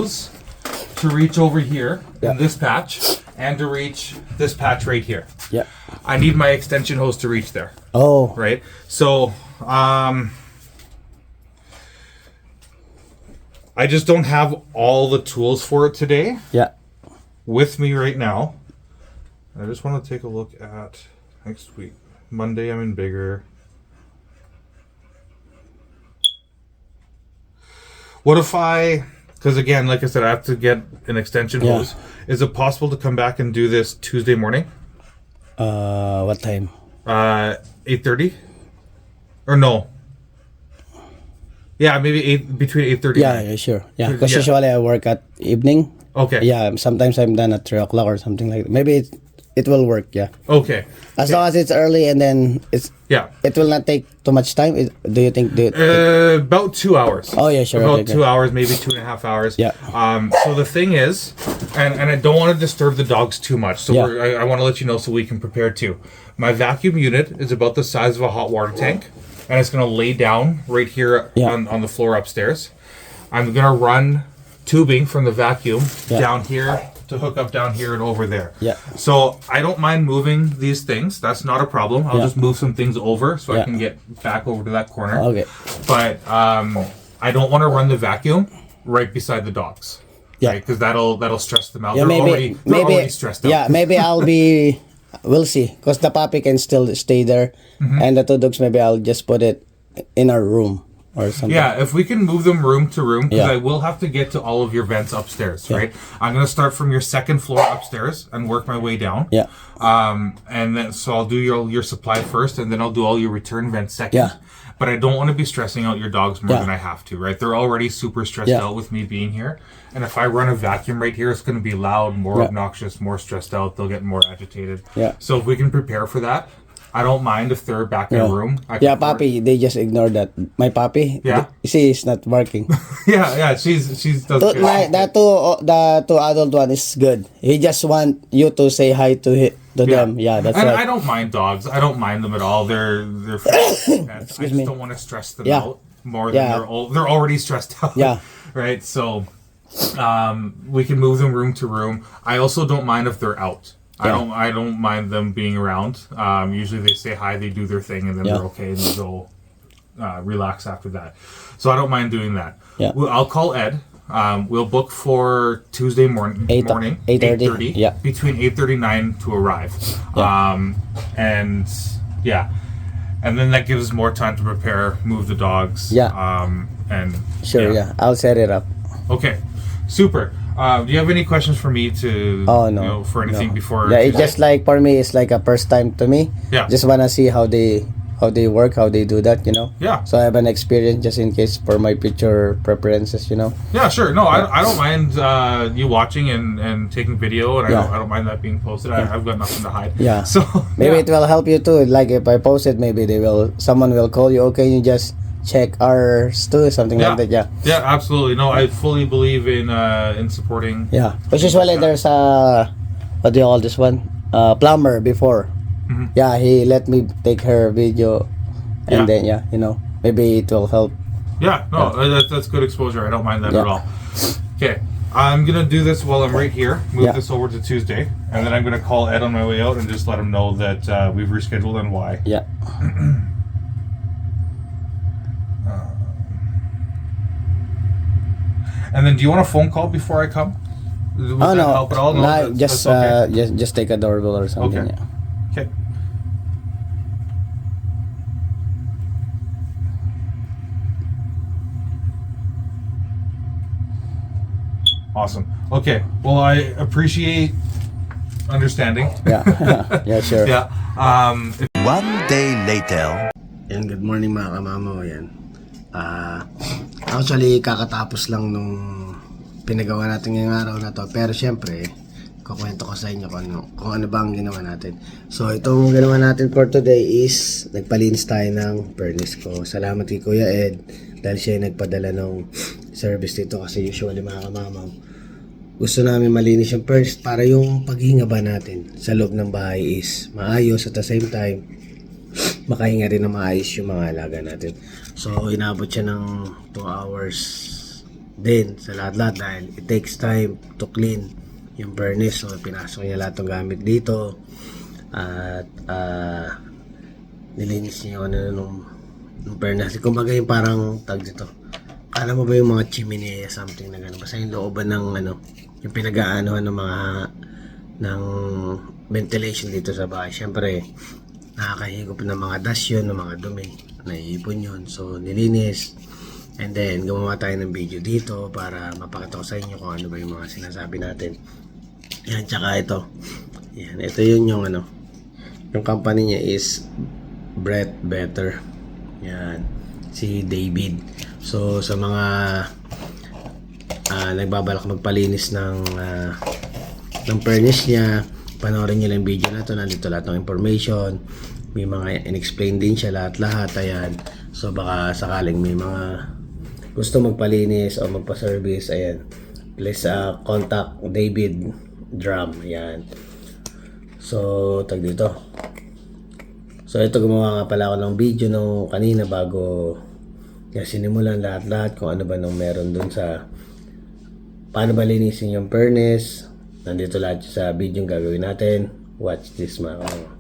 hose to reach over here in this patch and to reach this patch right here. Yeah. I need my extension hose to reach there. Oh. Right? So, I just don't have all the tools for it today. Yeah. With me right now. I just want to take a look at next week. Monday, I'm in bigger. What if because again, like I said, I have to get an extension hose. Is it possible to come back and do this Tuesday morning? What time? 8:30? Or no? Yeah, maybe between 8:30. Yeah, sure. Yeah, because usually I work at evening. Okay. Yeah, sometimes I'm done at 3 o'clock or something like that. Maybe it will work, yeah. Okay. As long as it's early and then it will not take too much time. Do you think? About 2 hours. Oh yeah, sure. About 2 hours, maybe 2.5 hours. Yeah. So the thing is, and I don't want to disturb the dogs too much, so I want to let you know so we can prepare too. My vacuum unit is about the size of a hot water tank, and it's going to lay down right here on the floor upstairs. I'm going to run tubing from the vacuum down here to hook up down here and over there. Yeah. So I don't mind moving these things. That's not a problem. I'll just move some things over so I can get back over to that corner. Okay. But I don't want to run the vacuum right beside the dogs. Yeah. Because that'll stress them out. Yeah, they're already stressed out. Yeah, maybe we'll see. Because the puppy can still stay there. Mm-hmm. And the two dogs, maybe I'll just put it in our room. Or something. Yeah, if we can move them room to room, because I will have to get to all of your vents upstairs, right? I'm going to start from your second floor upstairs and work my way down. Yeah. And then, so I'll do your supply first, and then I'll do all your return vents second. Yeah. But I don't want to be stressing out your dogs more than I have to, right? They're already super stressed out with me being here. And if I run a vacuum right here, it's going to be loud, more obnoxious, more stressed out. They'll get more agitated. Yeah. So if we can prepare for that, I don't mind if they're back in a room. Puppy, they just ignore that. My puppy, she is not barking. She's does good. The two adult one is good. He just want you to say hi to them. Yeah, that's right. I don't mind dogs. I don't mind them at all. They're pets. I just don't want to stress them out more than they're already stressed out. Yeah. Right. So, we can move them room to room. I also don't mind if they're out. I don't mind them being around. Usually they say hi, they do their thing, and then they're okay, and they go relax after that. So I don't mind doing that. Yeah. I'll call Ed. We'll book for Tuesday morning, 8:30. Yeah. Between 8:39 to arrive. Yeah. And then that gives more time to prepare, move the dogs. Yeah. I'll set it up. Okay. Super. Do you have any questions for me for anything before? Yeah, it's just like for me, it's like a first time to me. Yeah. Just wanna see how they work, how they do that, Yeah. So I have an experience just in case for my future preferences, Yeah, sure. No, I don't mind you watching and taking video, and I don't mind that being posted. I've got nothing to hide. Yeah. So maybe it will help you too. Like if I post it, maybe someone will call you. Okay, you just check ours too, something like that. Yeah, absolutely. No, I fully believe in supporting. Yeah, because usually there's what do you call this one? Plumber before. Mm-hmm. Yeah, he let me take her video, and then maybe it will help. Yeah, no, that's good exposure. I don't mind that at all. Okay, I'm gonna do this while I'm right here. Move this over to Tuesday, and then I'm gonna call Ed on my way out and just let him know that we've rescheduled and why. Yeah. And then, do you want a phone call before I come? Would that help at all? No, just okay. Just take a doorbell or something. Okay. Yeah. Okay. Awesome. Okay. Well, I appreciate understanding. Yeah. Yeah. Sure. Yeah. One day later. And good morning mga kamamo. Yan. Actually, kakatapos lang nung pinagawa natin ngayong araw na to. Pero syempre, kukwento ko sa inyo kung ano ba ang ginawa natin. So, itong ginawa natin for today is nagpalinis tayo ng furnace ko. Salamat kay Kuya Ed dahil siya yung nagpadala ng service dito kasi usually mga kamamaw, gusto namin malinis yung furnace para yung paghinga ba natin sa loob ng bahay is maayos at the same time makahinga rin na maayos yung mga alaga natin. So, inabot siya ng 2 hours din sa lahat-lahat dahil it takes time to clean yung furnace. So pinasok niya lahat ng gamit dito at nilinis niya yung nung furnace. Kumbaga yung parang tag dito. Alam mo ba yung mga chimney something na gano'n? Basta yung looban ng yung pinag-aanohan ng mga ng ventilation dito sa bahay. Siyempre, nakakahigop ng mga dust yun, ng mga dumi. Naiipon yun. So, nilinis. And then, gumawa tayo ng video dito para mapakita ko sa inyo kung ano ba yung mga sinasabi natin. Yan, tsaka ito. Yan, ito yun yung yung company niya is Breath Better. Yan, si David. So, sa mga nagbabalak magpalinis ng furnace niya, panoorin nyo lang yung video na to. Nandito lahat ng information. May mga in-explain din siya lahat-lahat. Ayan. So, baka sakaling may mga gusto magpalinis o magpa-service, ayan, please contact David Drum. Ayan. So, tag dito. So, ito gumawa nga pala ako ng video nung kanina bago sinimulan lahat-lahat kung ano ba nung meron dun sa paano ba linisin yung furnace. Nandito lahat sa video yung gagawin natin. Watch this mga kapatid.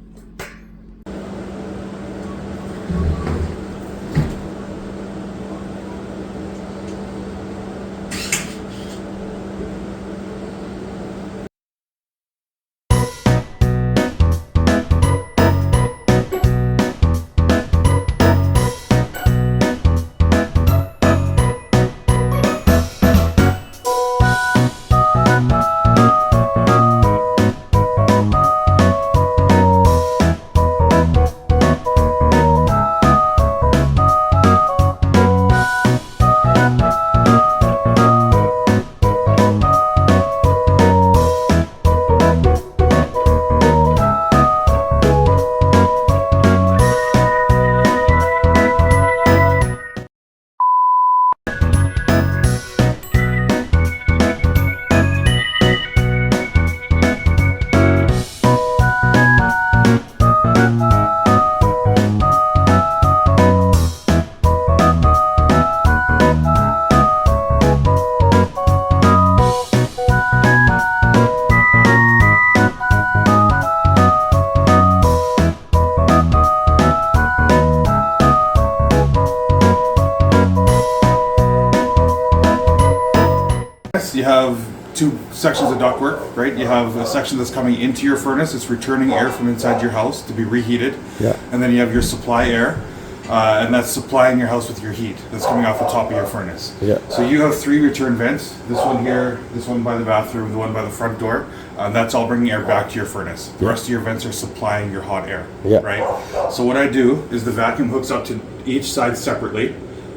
You have two sections of ductwork, right? You have a section that's coming into your furnace. It's returning air from inside your house to be reheated. Yeah. And then you have your supply air, and that's supplying your house with your heat that's coming off the top of your furnace. Yeah. So you have three return vents. This one here, this one by the bathroom, the one by the front door. That's all bringing air back to your furnace. The rest of your vents are supplying your hot air, Yeah. right? So what I do is the vacuum hooks up to each side separately.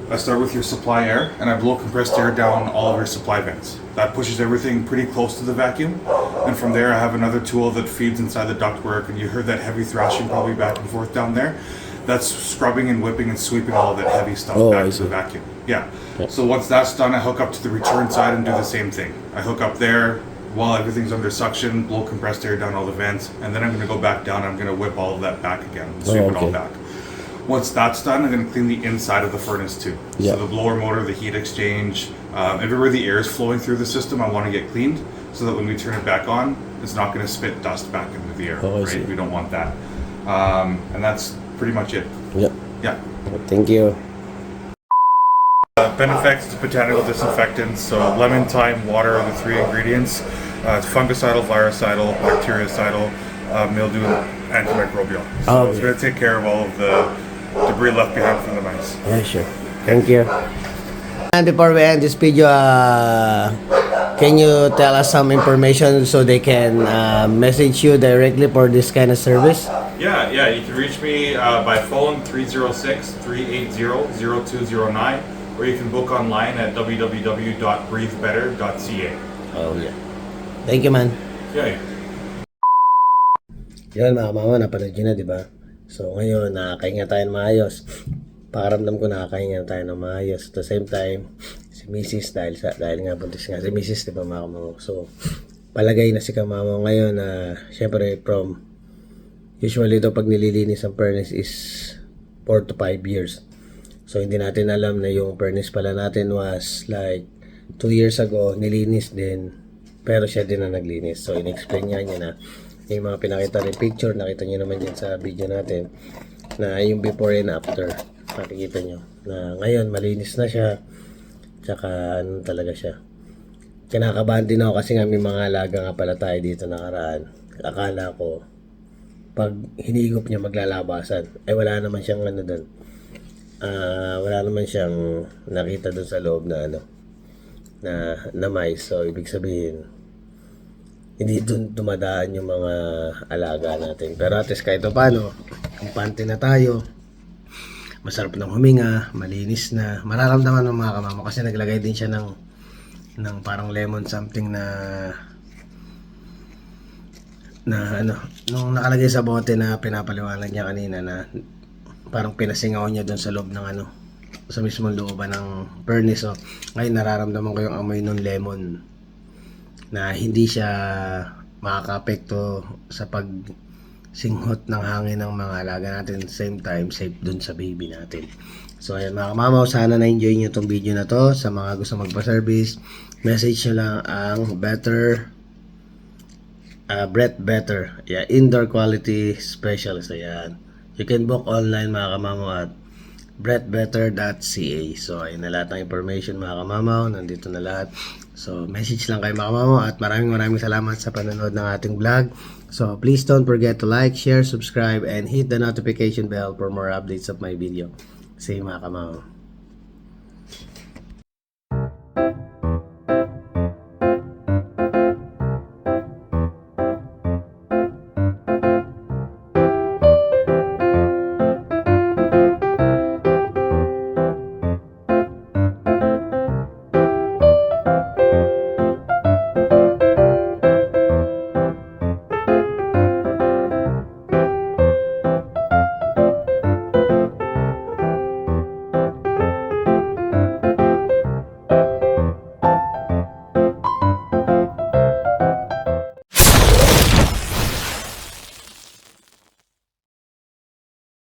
I start with your supply air and I blow compressed air down all of your supply vents. That pushes everything pretty close to the vacuum. And from there I have another tool that feeds inside the ductwork, and you heard that heavy thrashing probably back and forth down there. That's scrubbing and whipping and sweeping all of that heavy stuff back to the vacuum. Yeah. So once that's done, I hook up to the return side and do the same thing. I hook up there while everything's under suction, blow compressed air down all the vents, and then I'm going to go back down. I'm going to whip all of that back again, sweep it all back. Once that's done, I'm going to clean the inside of the furnace too. Yeah. So the blower motor, the heat exchange, everywhere the air is flowing through the system, I want to get cleaned so that when we turn it back on, it's not going to spit dust back into the air. Oh, I see. Right? We don't want that. And that's pretty much it. Yeah. Yeah. Thank you. Benefacts, botanical disinfectants, so lemon, thyme, water are the three ingredients. It's fungicidal, virucidal, bactericidal, mildew, antimicrobial. So it's going to take care of all of the debris left behind from the mice. Yeah, sure. Thank you. And before we end this video, can you tell us some information so they can message you directly for this kind of service? Yeah, you can reach me by phone 306-380-0209, or you can book online at www.breathebetter.ca. Oh, yeah. Thank you, man. Yeah. Yan mga mama, napanood nyo na, di ba? So ngayon, nakakahinga tayo ng maayos. Pakaramdam ko nakakahinga tayo ng maayos. At the same time, si Mrs. dahil nga buntis nga si Mrs. di ba mga kamamo? So palagay na si kamamo ngayon na syempre usually ito pag nililinis ang furnace is 4 to 5 years. So hindi natin alam na yung furnace pala natin was like 2 years ago, nilinis din. Pero siya din na naglinis. So, in-explain niya na yung mga pinakita rin picture. Nakita niyo naman yan sa video natin. Na yung before and after. Makikita niyo. Na ngayon, malinis na siya. Tsaka, ano talaga siya. Kinakabahan din ako kasi nga may mga alaga nga pala tayo dito nakaraan. Akala ko, pag hinigop niya maglalabasan. Wala naman siyang ano doon. Wala naman siyang nakita doon sa loob na ano. Na mais. So, ibig sabihin, hindi doon dumadaan yung mga alaga natin. Pero at least kahit paano, kumpante na tayo. Masarap ng huminga, malinis na. Mararamdaman ng mga kamamo kasi naglagay din siya ng parang lemon something na ano, nung nakalagay sa bote na pinapaliwanag niya kanina na parang pinasingaw niya doon sa loob ng ano, sa mismong looban ng furnace. So, ngayon nararamdaman ko yung amoy ng lemon na hindi siya makaka-apekto sa pagsinghot ng hangin ng mga alaga natin. Same time, safe dun sa baby natin. So, ayan mga kamamaw, sana na-enjoy nyo itong video na to. Sa mga gusto magpa-service, message nyo lang ang Breath Better. Yeah, indoor quality specialist. Ayan. You can book online mga kamamaw at breathbetter.ca. So, ayun na lahat ng information mga kamamaw. Nandito na lahat. So, message lang kay mga kamamaw at maraming salamat sa panonood ng ating vlog. So, please don't forget to like, share, subscribe, and hit the notification bell for more updates of my video. See you mga kamamaw.